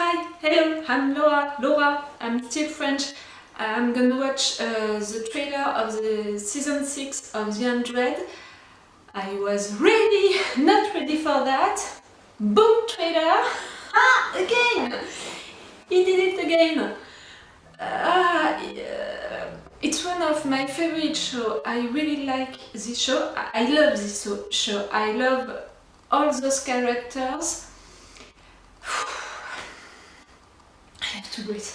Hi, hello, I'm Laura, I'm still French. I'm gonna watch the trailer of the season 6 of The 100. I was ready, not ready for that. Boom, trailer! Again! He did it again! It's one of my favorite shows. I really like this show. I love this show. I love all those characters. I have to breathe.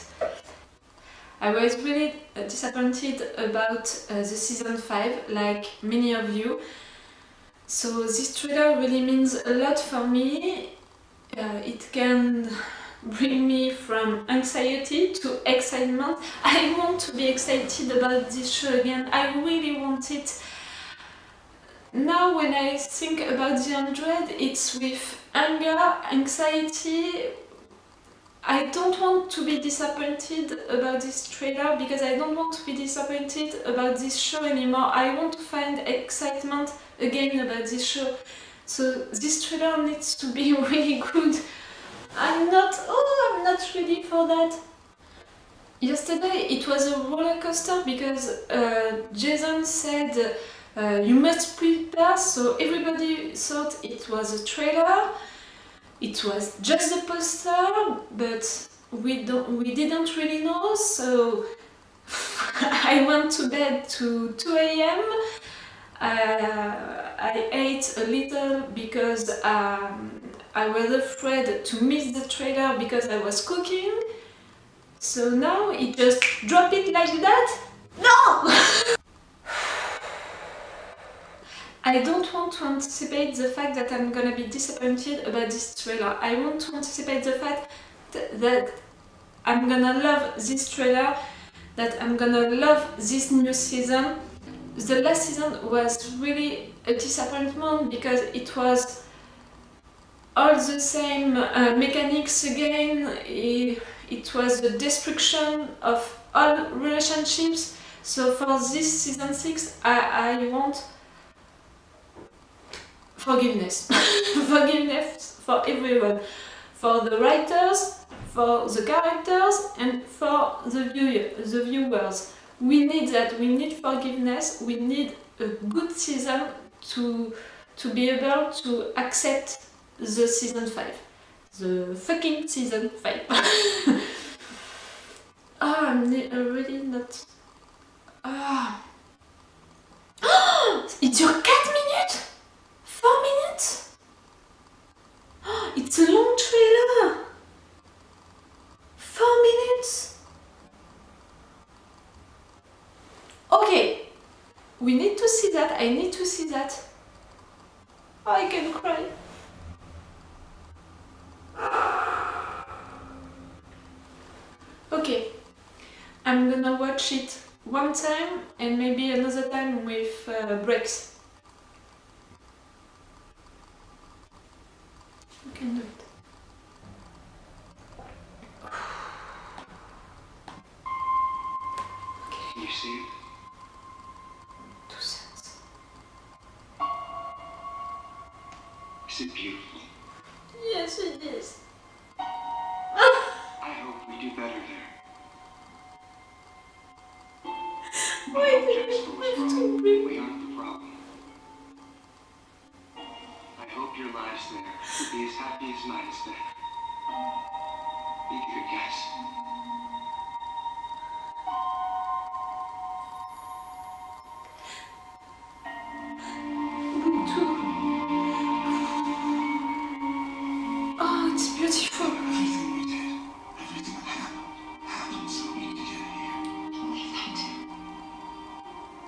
I was really disappointed about the season 5, like many of you. So this trailer really means a lot for me. It can bring me from anxiety to excitement. I want to be excited about this show again. I really want it. Now when I think about The 100, it's with anger, anxiety. I don't want to be disappointed about this trailer because I don't want to be disappointed about this show anymore. I want to find excitement again about this show. So this trailer needs to be really good. I'm not ready for that. Yesterday it was a roller coaster because Jason said you must prepare, so everybody thought it was a trailer. It was just a poster, but we didn't really know, so I went to bed to 2 a.m. I ate a little because I was afraid to miss the trailer because I was cooking. So now it just drop it like that? No! I don't want to anticipate the fact that I'm gonna be disappointed about this trailer. I want to anticipate the fact that I'm gonna love this trailer, that I'm gonna love this new season. The last season was really a disappointment because it was all the same mechanics again. It was the destruction of all relationships. So for this season 6, I want forgiveness. Forgiveness for everyone. For the writers, for the characters, and for the viewers. We need that. We need forgiveness. We need a good season to be able to accept the season 5. The fucking season 5. I'm really not... It's your 4 minutes? 4 minutes? It's a long trailer! 4 minutes? Okay, we need to see that. I need to see that. I can cry. Okay, I'm gonna watch it one time and maybe another time with breaks. You can do it. Can you see it? 2 cents. Is it beautiful? Yes, it is. I hope we do better there. Why I hope did Jexter we was have to wrong. bring... We aren't the problem. I hope your lives there will be as happy as mine is there. Be good, guys. We do. Oh, it's beautiful. Everything we did, everything that happened so we could get here. Believe that too.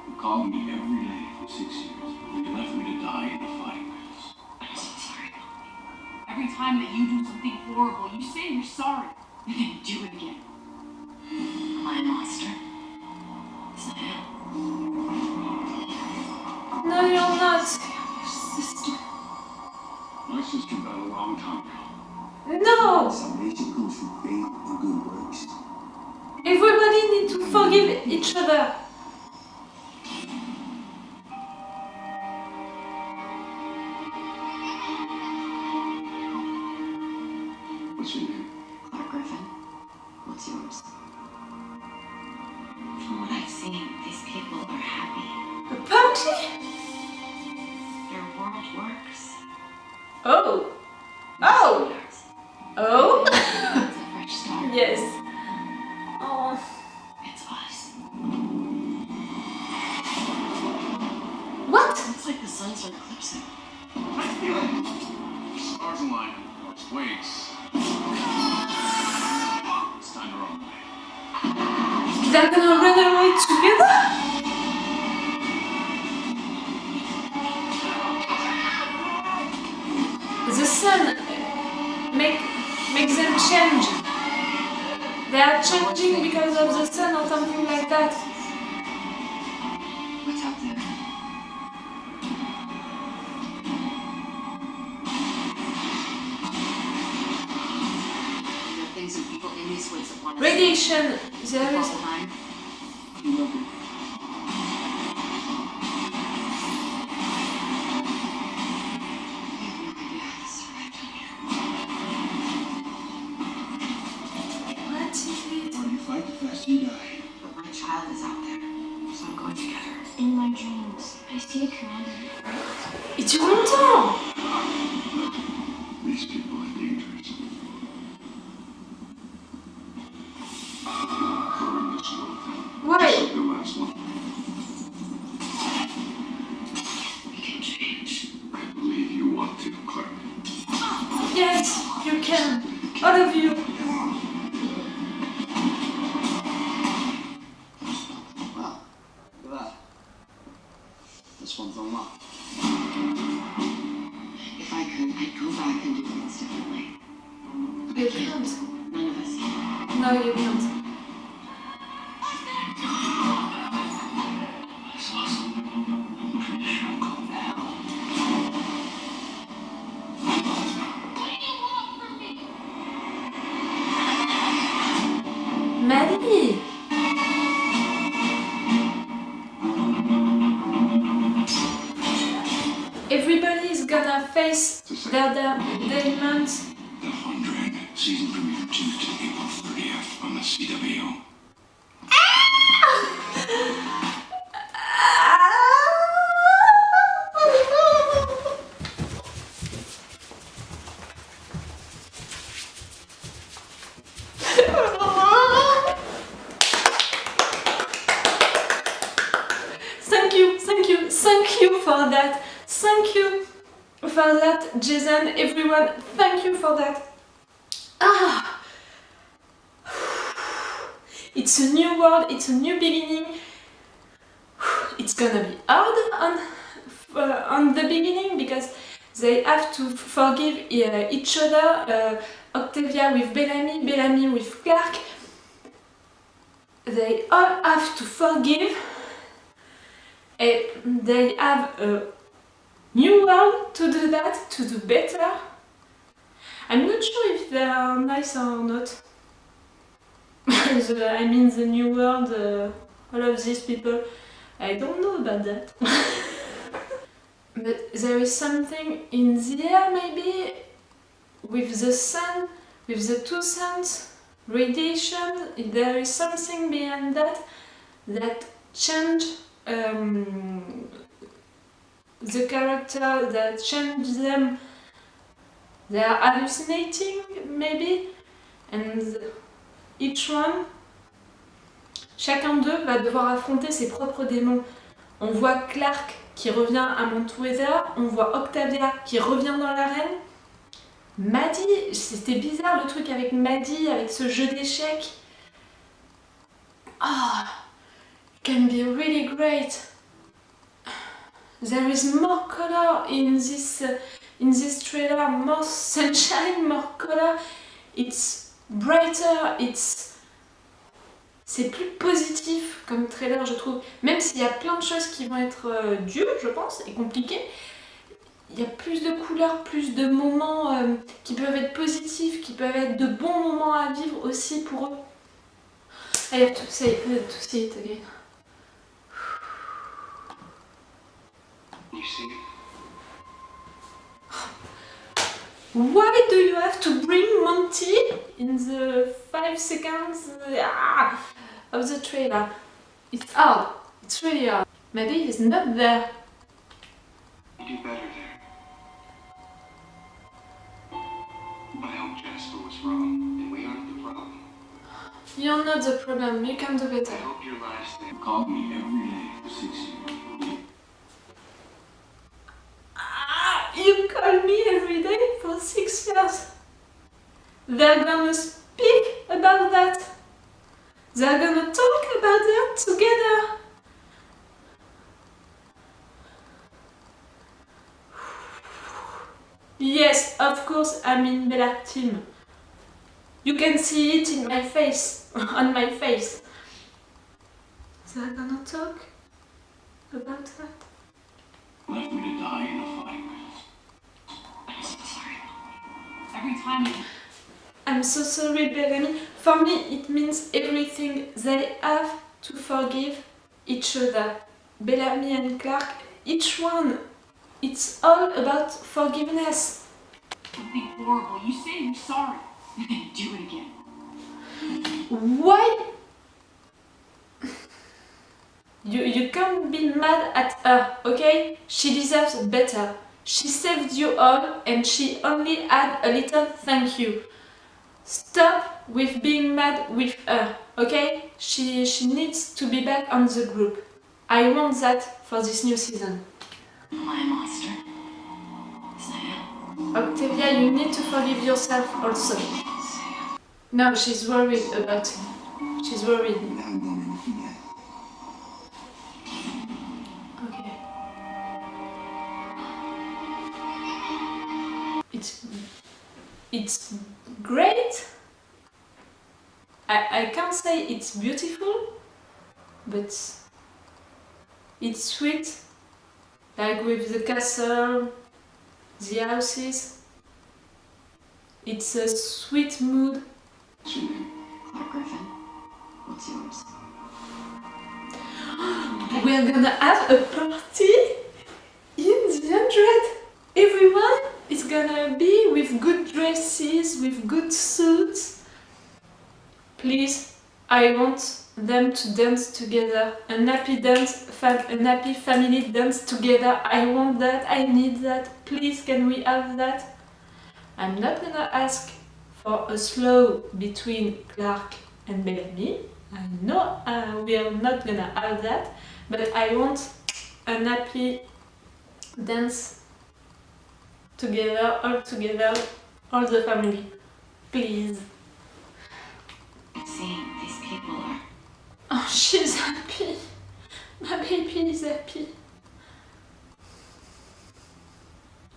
You called me every day for 6 years, but you left me to die in the fighting range. I'm so sorry. Every time that you do something horrible, you say you're sorry, and then you do it again. Am I a monster? Yes, I am. No, you're not. Your sister. My sister died a long time ago. No! Salvation comes from faith and good works. Everybody needs to forgive each other. What's your name? Clark Yes. Oh. It's us. What? Looks like the suns are eclipsing. I feel it. Stars align. Wait. It's time to run away. They're gonna run away together? The sun makes them change. They are changing because of the sun or something like that. What's out there? There are things and people in these woods that want to Radiation. There is. behind. What is it? The harder you fight, the faster you die. But my child is out there, so I'm going to get her. In my dreams, I see a commander. Et tu l'entends? These people are dangerous. We're in this world. Why? Just like the last one. We can change. I believe you want to, Clark. Yes, you can. All of you. Wow, look at that. This one's unlocked. If I could, I'd go back and do things differently. You can't. None of us can. No, you can't. It's awesome. I'm pretty sure I'm going to hell. Maddie! Everybody is gonna face their demons. The 100 season premiere Tuesday, April 30th on the CW. Thank you for that. Thank you for that, Jason. Everyone, thank you for that. Ah, it's a new world. It's a new beginning. It's gonna be hard on the beginning because they have to forgive each other. Octavia with Bellamy, Bellamy with Clark. They all have to forgive. And they have a new world to do that, to do better. I'm not sure if they are nice or not. I mean the new world, all of these people, I don't know about that. But there is something in the air maybe, with the sun, with the two suns, radiation, there is something behind that change the character, that change them. They are hallucinating maybe, and each one, chacun d'eux va devoir affronter ses propres démons. On voit Clark qui revient à Mount Weather, on voit Octavia qui revient dans l'arène. Maddie, c'était bizarre le truc avec Maddie, avec ce jeu d'échecs. Ah, can be really great. There is more color in this trailer, more sunshine, more color. It's brighter, c'est plus positif comme trailer, je trouve. Même s'il y a plein de choses qui vont être dures, je pense, et compliquées, il y a plus de couleurs, plus de moments qui peuvent être positifs, qui peuvent être de bons moments à vivre aussi pour eux. I have to see it again. You see? Why do you have to bring Monty in the 5 seconds of the trailer? It's hard. It's really hard. Maybe he's not there. You do better there. I hope Jasper was wrong, and we aren't the problem. You're not the problem, you can do I better. hope your life's there. You called me every day for 6 years. You call me every day for 6 years. They're gonna speak about that. They're gonna talk about that together. Yes, of course, I'm in Bella team. You can see it in my face, on my face. They're gonna talk about that. Left me to die in a fight. I'm so sorry. Every time that I'm so sorry, Bellamy. For me, it means everything. They have to forgive each other. Bellamy and Clark, each one. It's all about forgiveness. something horrible, you say you're sorry, and then you do it again. Why? You can't be mad at her, okay? She deserves better. She saved you all and she only had a little thank you. Stop with being mad with her, okay? She needs to be back on the group. I want that for this new season. My monster. Sam. Octavia, you need to forgive yourself also. No, she's worried about it. She's worried. We haven't done anything yet. Okay. It's great. I can't say it's beautiful, but it's sweet. Like with the castle, the houses. It's a sweet mood. What's your name? Clark Griffin. What's yours? We're gonna have a party in the 100. Everyone is gonna be with good dresses, with good suits. Please, I want them to dance together. An happy dance, an happy family dance together. I want that, I need that. Please, can we have that? I'm not gonna ask for a slow between Clark and Bellamy. I know we are not gonna have that, but I want an happy dance together, all the family. Please. Seeing these people are. Oh, she's happy. My baby is happy.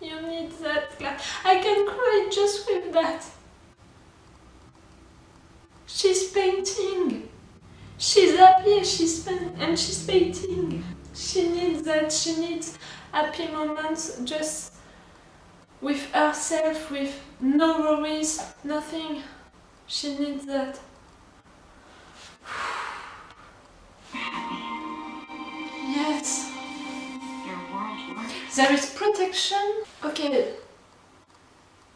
You need that, Clark. I can cry just with that. She's painting. She's happy, she's painting. She needs that. She needs happy moments just with herself, with no worries, nothing. She needs that. Yes. Their world works. There is protection. Okay.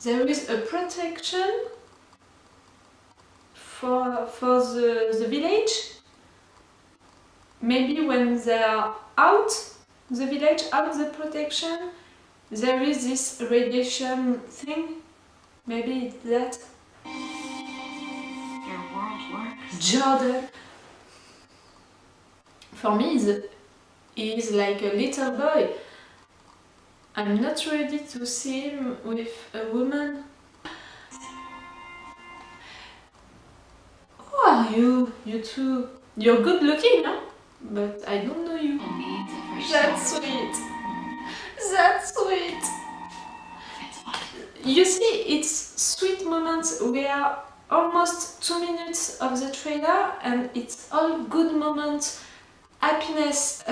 There is a protection for the village. Maybe when they are out, the village out the protection, there is this radiation thing. Maybe it's that. Their world works. Jordan. For me, he is like a little boy. I'm not ready to see him with a woman. Who are you? You two. You're good looking, huh? But I don't know you. And needs a fresh That's start. sweet. That's sweet. It's what? You see, it's sweet moments. We are almost 2 minutes of the trailer and it's all good moments, happiness,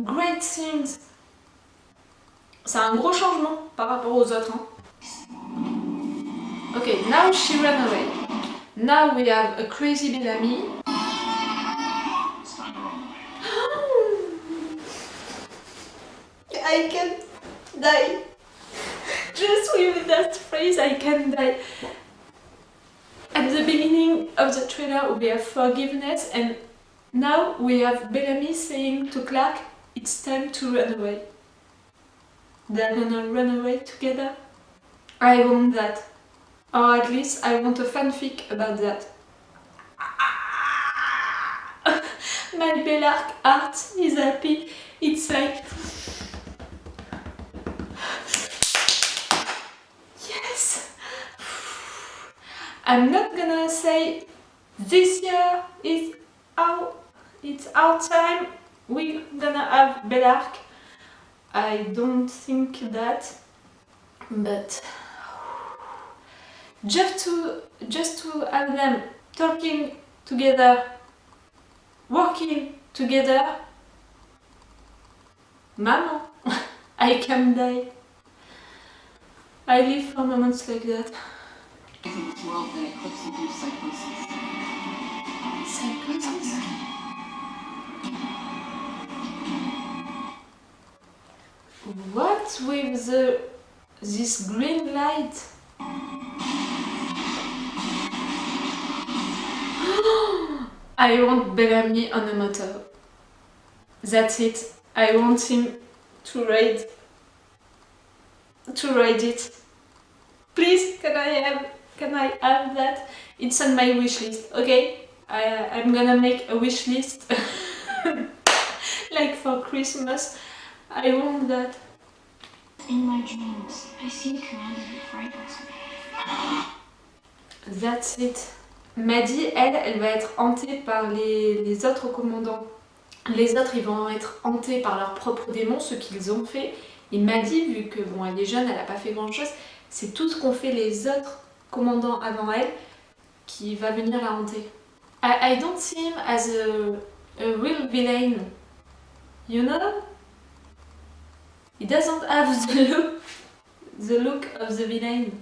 great things. C'est un gros changement par rapport aux autres. Hein. Okay, now she ran away. Now we have a crazy Bellamy. It's time to run away. I can die. Just with that phrase, I can die. At the beginning of the trailer, we have forgiveness, and now we have Bellamy saying to Clark, it's time to run away. They're gonna run away together. I want that. Or at least I want a fanfic about that. my Bellark heart is happy. It's like... Yes! I'm not gonna say this year is it's our time. We're gonna have Bellark. I don't think that, but just to have them talking together, working together, Mama, I can die. I live for moments like that. I think this world that eclipses into psychosis. Psychosis? What with this green light? I want Bellamy on a motor. That's it. I want him to ride it. Please, can I have that? It's on my wish list, okay? I'm gonna make a wish list like for Christmas. I want that. In my dreams, I see a commander who frightens me. That's it. Maddie, elle va être hantée par les autres commandants. Les autres, ils vont être hantés par leurs propres démons, ce qu'ils ont fait. Et Maddie, vu que bon, elle est jeune, elle n'a pas fait grand-chose, c'est tout ce qu'ont fait les autres commandants avant elle qui va venir la hanter. I don't see him as a real villain. You know? He doesn't have the look of the villain.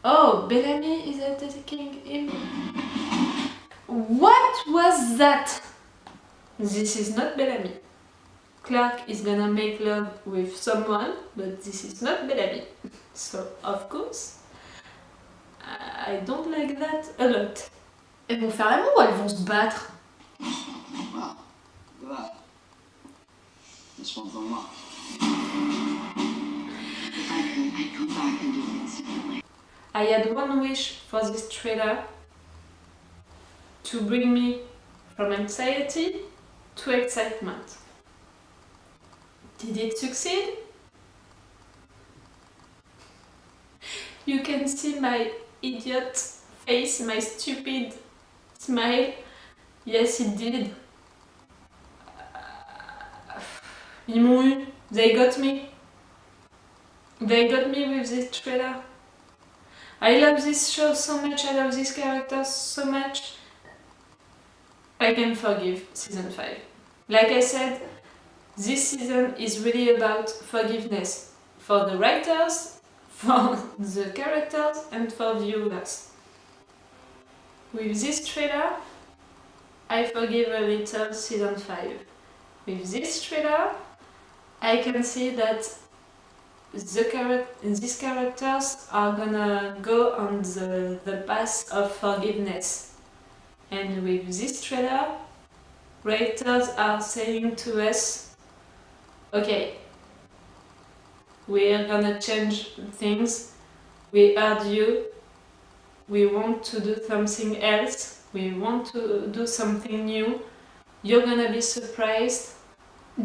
Oh, Bellamy is attacking him. What was that? This is not Bellamy. Clark is gonna make love with someone, but this is not Bellamy. So, of course, I don't like that a lot. Elles vont faire l'amour ou elles vont se battre? Wow, look at that. This one's unlocked. If I could, I'd go back and do things differently. I had one wish for this trailer to bring me from anxiety to excitement. Did it succeed? You can see my idiot face, my stupid smile. Yes, it did. Ils m'ont eu. They got me. They got me with this trailer. I love this show so much, I love these characters so much. I can forgive season 5. Like I said, this season is really about forgiveness for the writers, for the characters, and for viewers. With this trailer, I forgive a little season 5. With this trailer, I can see that these characters are gonna go on the path of forgiveness. And with this trailer, writers are saying to us, okay, we're gonna change things, we heard you, we want to do something else, we want to do something new, you're gonna be surprised.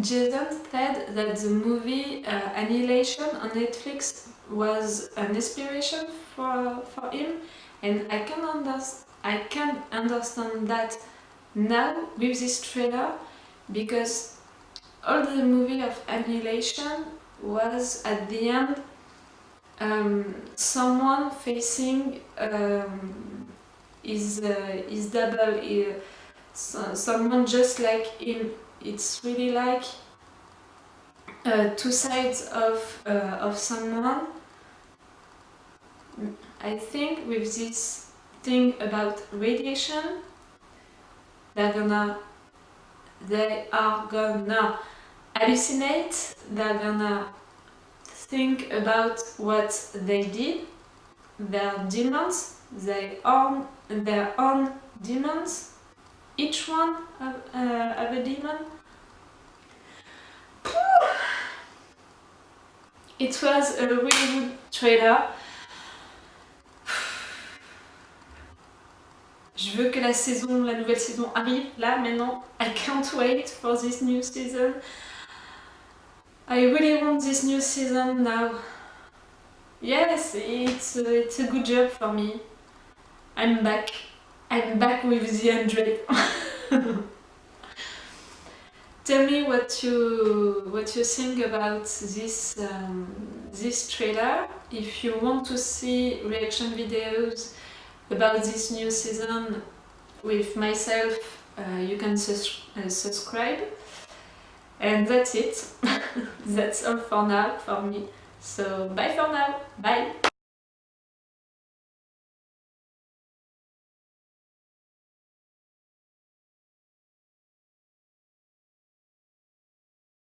Jason said that the movie Annihilation on Netflix was an inspiration for him, and I can understand that now with this trailer, because all the movie of Annihilation was at the end someone facing his double, someone just like him. It's really like two sides of someone. I think with this thing about radiation, they are gonna hallucinate, they're gonna think about what they did, their demons, their own demons. Each one have a demon. It was a really good trailer. Je veux que la nouvelle saison arrive là maintenant. I can't wait for this new season. I really want this new season now. Yes, it's a good job for me. I'm back. I'm back with the 100. Tell me what you think about this this trailer. If you want to see reaction videos about this new season with myself, you can subscribe. And that's it. That's all for now for me. So bye for now. Bye.